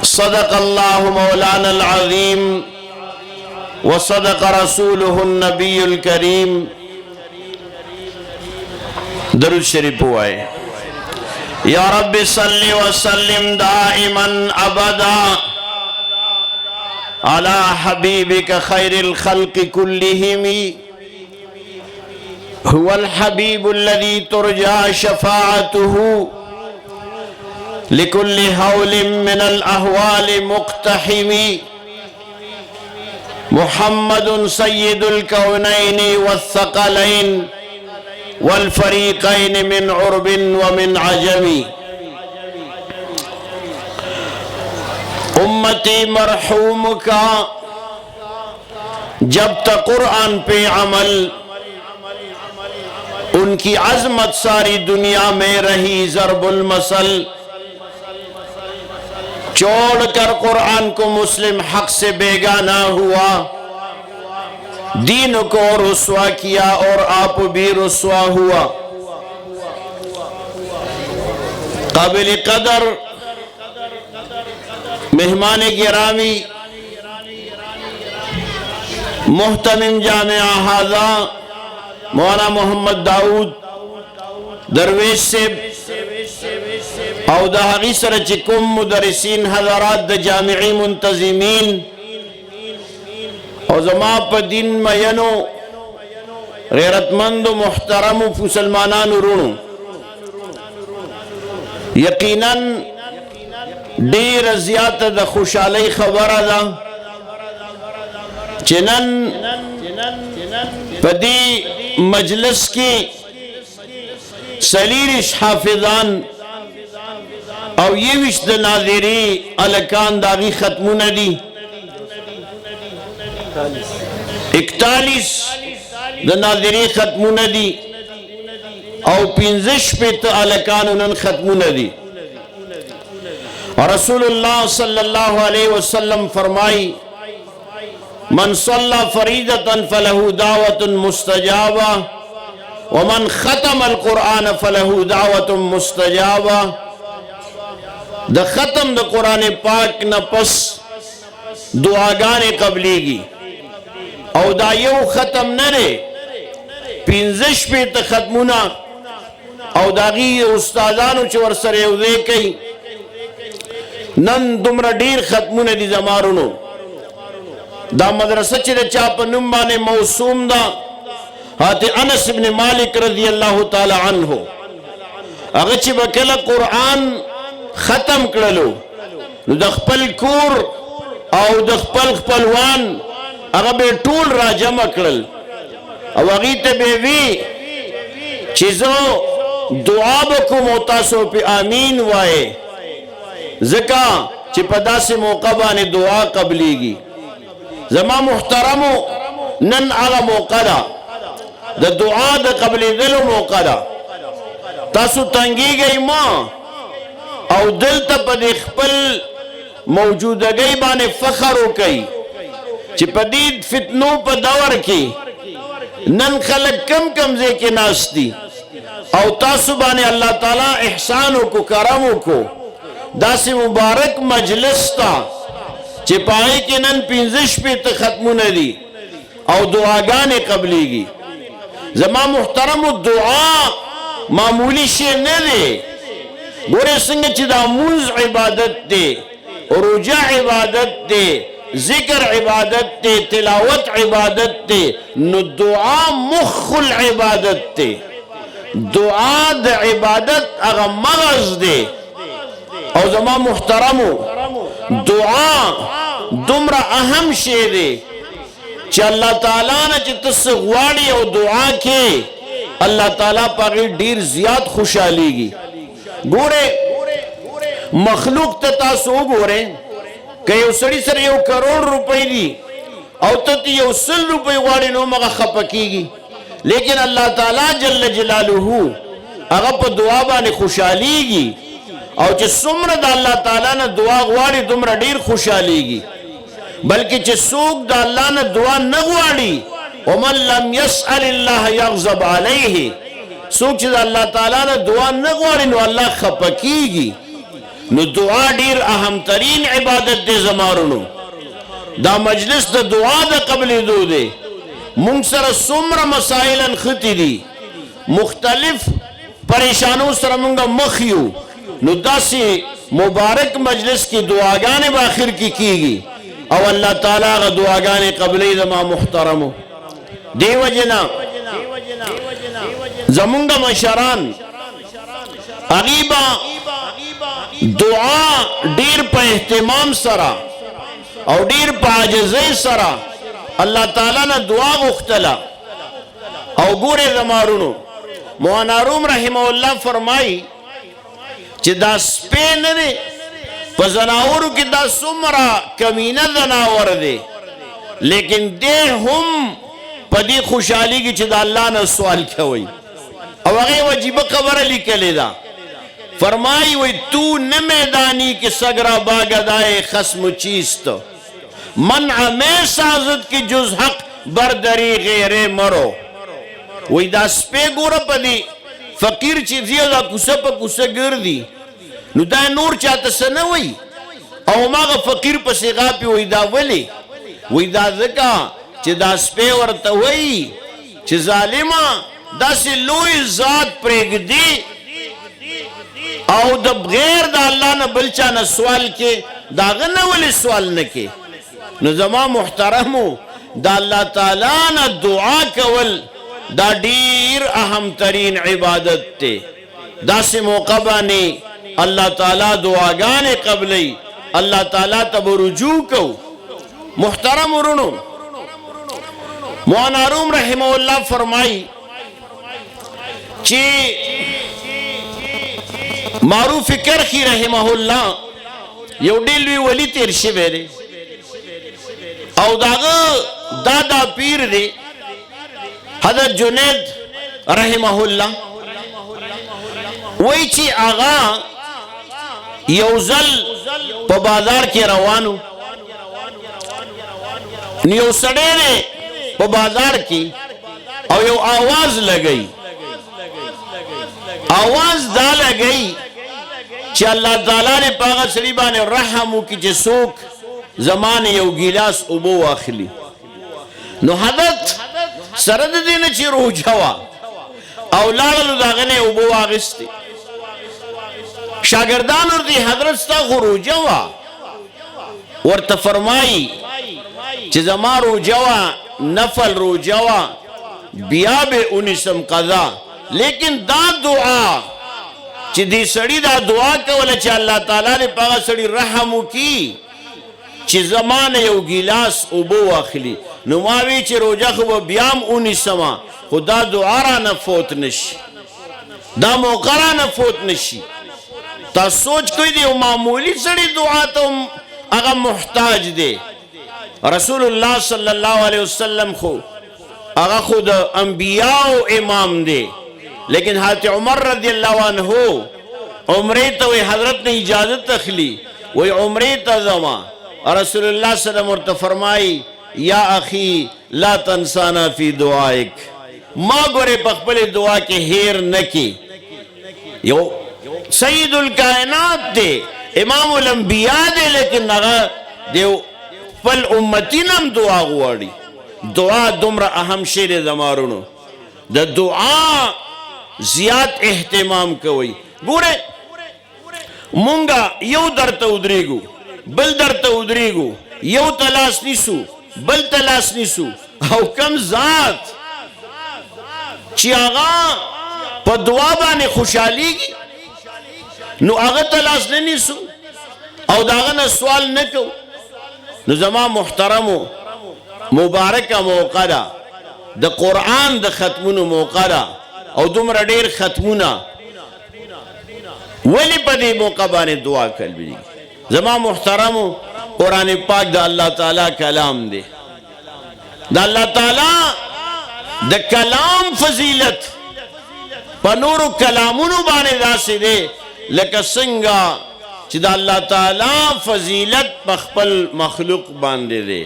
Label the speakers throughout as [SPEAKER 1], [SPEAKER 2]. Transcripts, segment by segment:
[SPEAKER 1] सदक़ल्लाहु मौलानल अज़ीम व सदक़ रसूलुहुन नबियुल करीम। दरूद शरीफ हुआए। या रब्बि सल्लि व सल्लिम दाइमन अबदा अला हबीबिका खैरिल खल्क़ि कुल्लिहिम हुवल हबीबुल्लज़ी तुरजा शफ़ाअतुहु लिकुल्लि हौलिम मिनल अहवालि मुक़्तहिमी मुहम्मदुन सय्यिदुल कौनैनि वस्सक़लैन वल फ़रीक़ैन मिन उर्बिन व मिन अजमी। उम्मती मरहूम का जब तक कुरान पे अमल, उनकी अजमत सारी दुनिया में रही ज़रबुल मसल। छोड़कर कुरान को मुस्लिम हक से बेगाना हुआ, दीन को रुस्वा किया और आप भी रुस्वा हुआ। काबिल कदर मेहमान गिरामी मुहतमिम जामिया हाजा मौलाना मोहम्मद दाऊद दरवेश से औदाही सरचिकुम मुदरिसीन हज़रात द जामिई मुंतज़िमीन और ज़मा पर दिन मयनो गैरतमंद मुहतरम मुसलमानान रुणु यकीनन ढेर ज़्यादा द खुशाली खबर अदा चिनन पदी मजलिस की सलीरिश हाफिजान और ये विश्द नाज़िरी अलकान दागी खत्मुन दी 41 द नाज़िरी खत्मुन दी और 15 पे तो अलकान उन्हन खत्मुन दी। और रसूलुल्लाह सल्लल्लाहु अलैहि वसल्लम फरमाई, मन सल्ला फरीदतन फलहु दावतुन मुस्तजाबा व मन खतमल कुरान फलहु दावतुन मुस्तजाबा। द खत्म द कुरान पाक न पस दुआगाने कबलीगी और दायु खत्म न रे 15 पे त खत्मुना और दागी उस्तादानु च वरसरे उदे कई नन दुमरा ढेर खत्मुने दी जमारुनो दा मदरसा च चाप नुम्बा ने मौसूम दा हाते अनस इब्न मालिक रज़ी अल्लाह ताला अन्हु अगर च बकेला कुरान खत्म करलो द खपल कूर और द खपल खपलवान अगर बे टूल रा जमा करल और अगीते बेवी चीजों दुआ बको मोतासो पे आमीन वाए ज़का चिपदा से मौका ने दुआ कबलीगी। जमा मुहतरमो नन आला मौका दा द दुआ द कबली दिलो मौका दा तासु तंगी गई माँ और दिल तपदी खपल मौजूदगी बाने फखर हो कई चिपदीद फितनों पर दवर की नन खलक कम कमजे के नास्ती और तासुबाने अल्लाह ताला एहसानों को करमों को दासी मुबारक मजलिस ता चिपाई के नन 15 पे तो खत्म न दी और दुआगाने कबलीगी। जमा मुहतरम दुआ मामूली शे न दे गोरे सिंह चिदा मुंज इबादत दे रुजा इबादत दे जिक्र इबादत दे तिलावत इबादत दे न दुआ मुखल इबादत दे दुआ द इबादत अगर मगज दे और जमा मुहतरमो दुआ दुमरा अहम शे दे च अल्लाह ताला ने चित्त गुआड़ी और दुआ के अल्लाह ताला पर ढेर ज्यादा खुशहालीगी। गोरे मखलूक तता सो गोरे कई उसड़ी सर यो करोड़ रुपए दी और तती यो 100 रुपए वाली नो मगा खपकीगी, लेकिन अल्लाह ताला जल्ल जलालुहु अगर पर दुआ बाने खुशहालीगी और च सुमर द अल्लाह ताला ने दुआ गुआड़ी तुमरा ढेर खुशहालीगी। बल्कि च सूक द अल्लाह ने दुआ न गुआड़ी वमन लम यसअलिल्लाह यग़ज़ब अलैहि सूच अल्लाह ताला ने दुआ न गुआड़ी नो अल्लाह खपकीगी نو دعا ډیر اهم ترین عبادت دی زمارونو دا مجلس د دعا د قبلېدو دی مونږ سره څومره مسائل انختی دي مختلف پریشانو سره مونږ مخ یو نو داسې مبارک مجلس کی دعاګانې به آخر کی کیږي او الله تعالی هغه دعاګانې قبلې زما محترمو دی وجنا زمونږ مشران غیبا دعا ډیر په اهتمام سره او ډیر په عاجزۍ سره الله تعالی نه دعا غوښتله او ګوره زمارونو مولانا روم رحمه الله فرمایي چې دا سپی نه دی په زناورو کې دا څومره کمینه زناور دی لیکن دی هم په دې خوشحالېږي چې د الله نه سوال کوي او هغې عجیبه خبره لیکلې ده فرمائی وی تو نہ میدانی کی سگرا باگدائے خصم چیست منع میں سازت کی جز حق بردری غیر مرو وی دا سپے گورا پا دی فقیر چیزی دا کسا پا کسا گردی نو دا نور چاہتا سنوی او ماغا فقیر پا سیغا پی وی دا ولی وی دا ذکا چی دا سپے ورطا وی چی ظالمہ دا سی لوی ذات پریگ دی او د بغیر د الله نه بل چا نه سوال کې دا غنه ولې سوال نه کې نو زما محترمو د الله تعالی نه دعا کول دا ډیر اهم ترین عبادت ته داسې موقع باندې الله تعالی دعاګانې قبلې الله تعالی ته رجوع کو محترم ورونو مولانا روم رحمه الله فرمایي چې معروف کرخی رحمه الله یو ډېر لوی ولی تیر شوی دی او داغه دادا پیر دی حضرت جنید رحمه الله وای چې آغا یو ځل په بازار کې روانو یو سړی دی په بازار کې او یو आवाज لګی आवाज دا لګی چې الله تعالی نے پاغه سړي باندې رحم وکړي چې څوک زمانه یو ګیلاس اوبو واخلي نو حضرت سره د دې نه چې روجا وا او لاړل داغه نه اوبو واغستې شاګردان ورته حضرت ستا روجا وا ورته فرمایي چې زما روجا وا نفل روجا وا بیا به اونسم قضا لیکن دا دعا چې دې سړی دا دعا کوله چې الله تعالی دې پاغه سړی رحم وکړي چې زمانه یو ګیلاس اوبو واخلي نو ما وی چې روجا خو بیا هم اونیسما خو دا دعا را نه فوت نشي دا موقع را نه فوت نشي تا سوچ کوئ دی یو معمولی سړی دعا ته هغه محتاج دی رسول الله صلی الله علیه وسلم خو هغه خو د انبیاء امام دی لیکن حضرت عمر رضی اللہ عنہ عمرے تو حضرت نے اجازت تخلی وہی عمرے تزما رسول اللہ صلی اللہ علیہ وسلم فرمائی یا اخی لا تنسانا فی دعائک ما گورے پخبل دعا کے ہیر نکی یو سید الکائنات دے امام الانبیاء دے لیکن نغا دیو فل امتی نم دعا گواری دعا دمر اہم شیر زمارونو دا دعا زیاد احتمام کوي ګوره مونږه یو درته ودرېږو بل درته ودرېږو یو تلاس نیسو بل تلاس نیسو او کم ذات چې هغه په دعا باندې خوشحالېږي نو هغه تلاس نه نیسو او د هغه نه سوال نه کوو نو زما محترمو مبارکه موقع ده د قرآن د ختمونو موقع ده او دومره ډیر ختمونه ولی په دې موقع باندې دعا کول زما محترمو قرآن پاک د الله تعالی کلام دی د الله تعالی د کلام فضیلت په نورو کلامونو باندې داسې دی لکه څنګه چې د الله تعالی فضیلت په خپل مخلوق باندې دی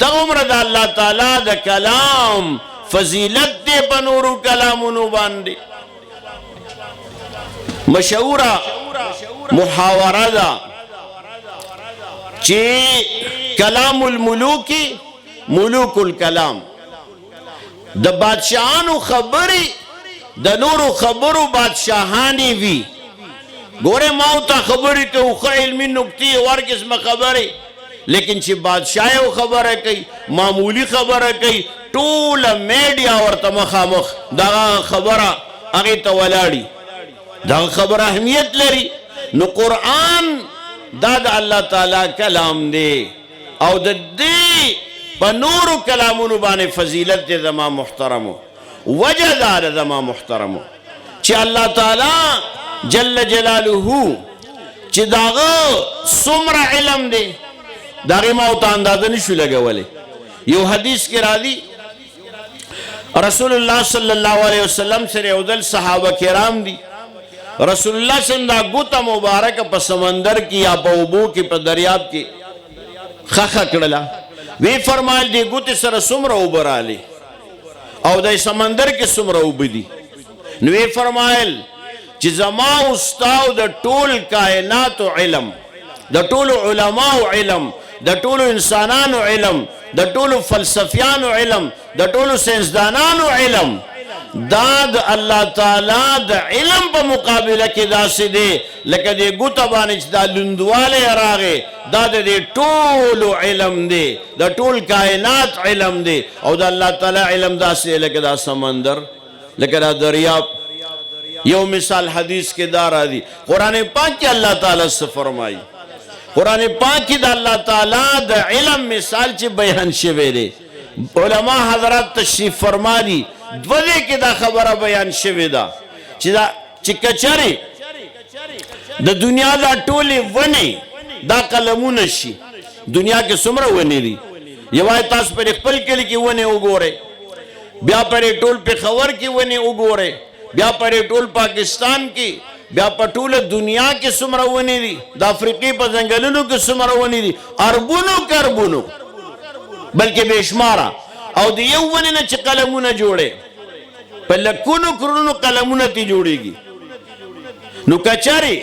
[SPEAKER 1] دغه د الله تعالی د کلام فضیلت دے بنورو کلامونو باندے مشہورہ محاوره ده چې کلام الملوکی ملوک الکلام د بادشاہانو خبرې د نورو خبرو بادشاہانی وی ګوره ما ته خبرې کوي خو علمي نکتې ورقسمه خبرې لیکن چې بادشاہ یو خبره کوي معمولی خبره کوي ټوله میډیا ورته مخامخ دغه خبره هغې ته ولاړي دغه خبره اهمیت لري نو قرآن دا د الله تعالی کلام دی او د دې په نورو کلامونو باندې فضیلت دی زما محترمو وجه دا ده زما محترمو چې الله تعالی جل جلاله چې داغه څومره علم دی داغه ما ته اندازه نشو لګولې یو حدیث کې راځي رسول الله صلی الله علیه وسلم سره یو ځل صحابه کرام دي رسول الله صلی الله علیه وسلم دا ګوته مبارکه په سمندر کې یا په اوبو کې په دریاب کې خخه کړله وی فرمایل دی ګوته سره څومره اوبه رالی او د سمندر کې څومره اوبه دي نو وی فرمایل چې زما استاد د ټول کائنات علم د ټول علماء علم د ټول انسانانو علم د ټول فلسفیانو علم د ټول ساينسدانانو علم دا د الله تعالی د علم په مقابله کې داسې دی لکه د ګوته باندې چې دا لوندوالی راغی دا د دې ټولو علم دی د ټول کائنات علم دی او د الله تعالی علم داسې لکه دا سمندر لکه دا دریاب یو مثال حدیث کې دا راځي قرآن پاک کې الله تعالی څه فرمایي قرآن پاک کې د الله تعالی د علم مثال چې بیان شوی دی علما حضرات تشریف فرما دي دوه کې دا خبره بیان شوی ده چې کچرې د دنیا دا ټولې ونې دا قلمونه شي دنیا کې څومره ونې دي یوازې تاسو پر خپل کلي کې ونې وګورئ بیا پر ټول پېښور کې ونې وګورئ بیا پر ټول پاکستان کې بیا په ټوله دنیا کې څومره ونې دي د افریقې په ځنګلونو کې څومره ونې دي اربونو کربونو بلکې بې شماره او د یو ونې نه چې قلمونه جوړې په لکونو کرونو قلمونه تی جوړېږي نو کچاري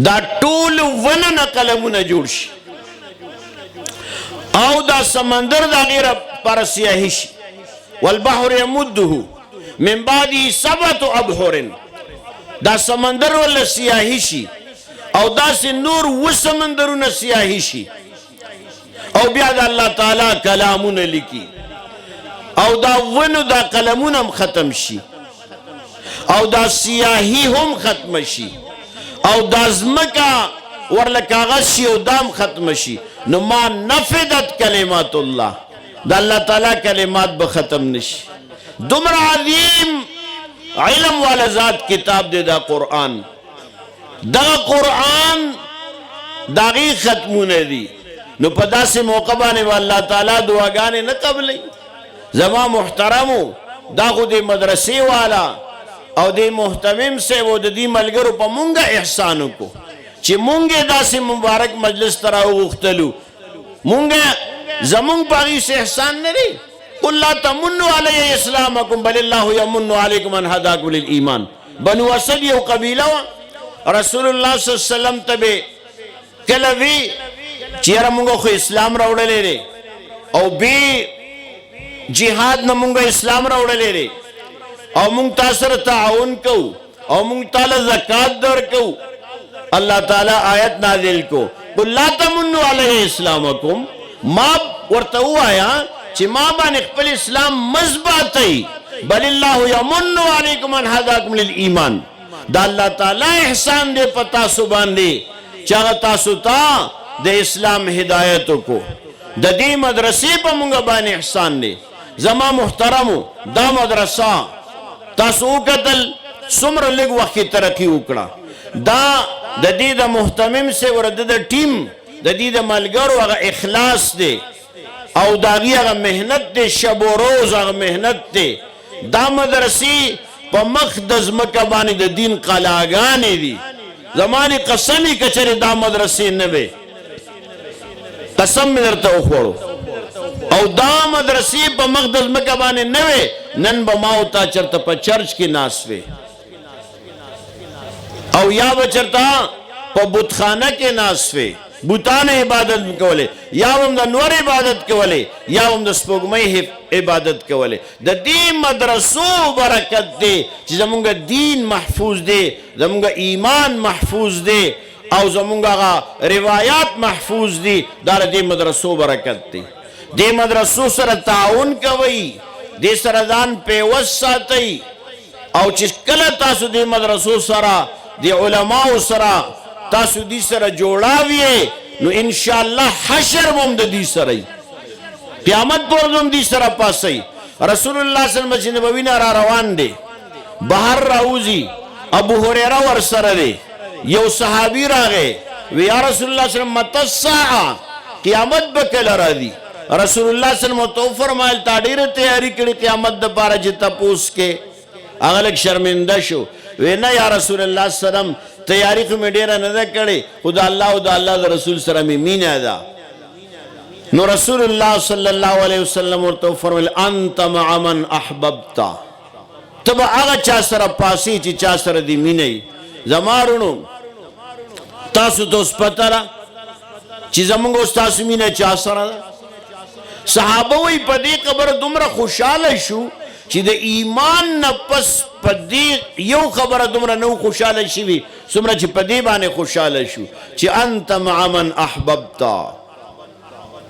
[SPEAKER 1] دا ټول ونه نه قلمونه جوړ شي او دا سمندر دا غیره پر سیاهي شي والبحر يمده من بعده 7 ابحر دا سمندر ولا سیاهي شي او دا سي نور و سمندرونه سیاهي شي او بیا د الله تعالی کلامونه لیکي او دا ونو دا قلمونه هم ختم شي او دا سیاهي هم ختم شي او دا زمکا ورله کاغذ شي او دام ختم شي نو ما نفدت کلمات الله دا الله تعالی کلمات به ختم نشي دومره عظیم علم والا ذات کتاب دی دا قرآن دا قرآن داغی ختمونه دی نو په داسې موقع باندې الله تعالی دعاګانې نه قبلوي زما محترمو دا خو د مدرسې والا او د محتمم صاحب او د دې ملګرو په مونږه احسان وکړو چې مونږ داسې مبارک مجلس ته راوغوښتلو مونږ زمونږ په هغې څه احسان نه دی قل لا تمنوا علی اسلامکم بل الله یمن علیکم ان هداکم للایمان بنو اسد یو قبیله وه رسول الله صلی الله علیه وسلم ته به کله وی چې یاره مونږ خو اسلام راوړلی دی او بې جهاد نه مونږ اسلام راوړلی دی او مونږ تا سره تعاون کوو او مونږ تاله زکات درکوو الله تعالی آیت نازل کو قل لا تمنوا علی اسلامکم ما ورته ووایه چې ما باندې خپل اسلام مزباتی بل الله یمن علیکم ان هداکم للایمان دا الله تعالی احسان دی په تاسو باندې چې هغه تاسو ته د اسلام هدایت کو د دې مدرسې په مونږ باندې احسان دی زما محترمو دا مدرسه تاسو وکتل څومره لږ وخت کې ترقي وکړه دا د دې د محتمم سے ورده د ټیم د دې د ملګرو هغه اخلاص دی او داغي هغه مهنت دی شب و روز هغه مهنت دی دا مدرسې په مخ د ځمکه باندې د دین قلاګانې دي زمانې قسمې کچرې دا مدرسې نه وې قسم مې درته وخوړو او دا مدرسې په مخ د ځمکه باندې نه وې نن به ما او تا چېرته په چرچ کې ناست وې او یا بچرتا پا بتخانه کے ناسفے بوتان عبادت کولے یا هم د نور عبادت کولے یا هم د سپوږمۍ عبادت کولے د دې مدرسو برکت دی چې زمونږ دین محفوظ دی زمونږ ایمان محفوظ دی او زمونږ روایات محفوظ دی دا د دې مدرسو برکت دی دې مدرسو سره تعاون کوي دې سره ځان پیوست ساتئ او چې کله تاسو دې مدرسو سره دې علماو سره تاسو دی سره جوړاوی نو انشاءاللہ حشر مم د دی سره قیامت پر دم دی سره پاسی رسول اللہ صلی اللہ علیہ وسلم مسجد نبوی نه را روان دی بهر راوزی ابو هریره ور سره دی یو صحابی راغی وی یا رسول اللہ صلی اللہ علیہ وسلم مت الساعه قیامت بکل را دی رسول اللہ صلی اللہ علیہ وسلم تو فرمایل تا ډیره تیاری کړي قیامت د پاره چې تاسو کې اغلک شرمنده شو وینا یا رسول اللہ صلی اللہ علیہ وسلم تیاری خو می ډیره نه ده کړې خو د الله او د الله د رسول سره می مینه ده نو رسول الله صلی الله علیه وسلم ورته فرمایل انت مع من احببت تب هغه چا سره پاسی چې چا سره دی مینه زمارونو تاسو ته پته را چې زمونږ استاد مینه چا سره ده صحابه وی په دې خبره دومره خوشاله شو چې د ایمان نه پس په دې یو خبره دومره نو خوشاله شوي څومره چې په دې باندې خوشاله شو چې انت مع من احببت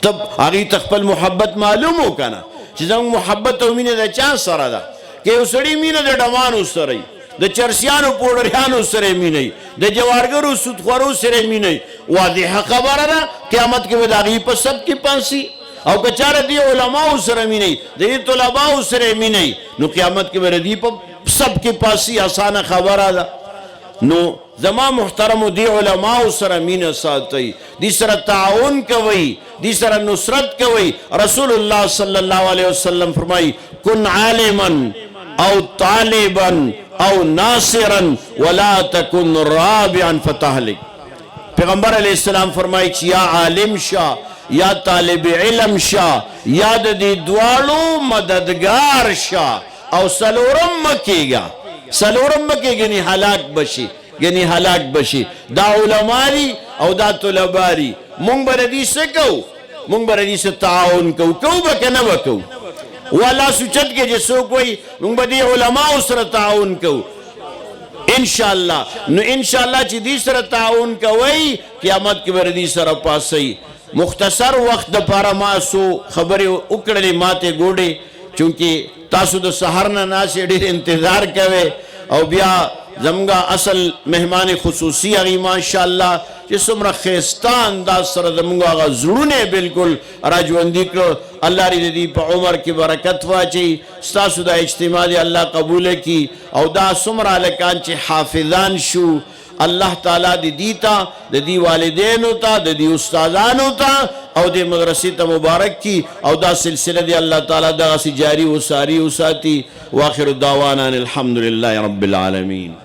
[SPEAKER 1] تب هغې ته خپل محبت معلوم و که نه چې زموږ محبت او مینه د چا سره ده که یو سړي مینه د ډمانو سره د چرسیانو پوډریانو سره مینه د جوارګرو سودخورو سره مینه واضحه خبره ده قیامت کې به د هغې په سب کې پاسي او کچاره دی علماء سره مینه دی طلباء سره مینه نو قیامت کې به دی په سب کې پاسي آسانه خبره ده نو زما محترم دی علماء سره مینه ساتي دی سره تعاون کوي دی سره نصرت کوي رسول الله صلی الله علیه وسلم فرمای کن عالما او طالبا او ناصرا ولا تكن رابعا فتهلك پیغمبر علیہ السلام فرمای چې یا عالم شاه یا طالب علم شا یا د دې دوالو مددگار شا او سلورم مکیگا گنی حلاک بشی دا علماری او دا طلباری مونگ بردی سکو مونگ بردی سے تعاون کو بکا نبکو والا سوچت کے جسو کوئی مونگ بدی علماء سر تعاون کو انشاءاللہ نو انشاءاللہ چی دی سر تعاون کوئی قیامت کی بردی سر پاسی مختصر وقت د پاره ما سو خبرې وکړلې ماته ګوډې چونکې تاسو د سحر نه ناسې ډېر انتظار کوئ او بیا زموږ اصل مهمان خصوصي هغې ماشاءالله چې څومره ښایسته انداز سره زموږ هغه زړونه بلکل راژوندي کړو الله دې د دې په عمر کې برکت واچوي ستاسو دا اجتماع دی الله قبوله کړي او دا څومره هلکان چې حافظان شو اللہ تعالیٰ دی دیتا دی والدینو تا دی استادانو تا او دی مدرسی تا مبارک کی او دا سلسلہ دی اللہ تعالیٰ دا غسی جاری و ساری و ساتی واخر دعوانا الحمدللہ رب العالمین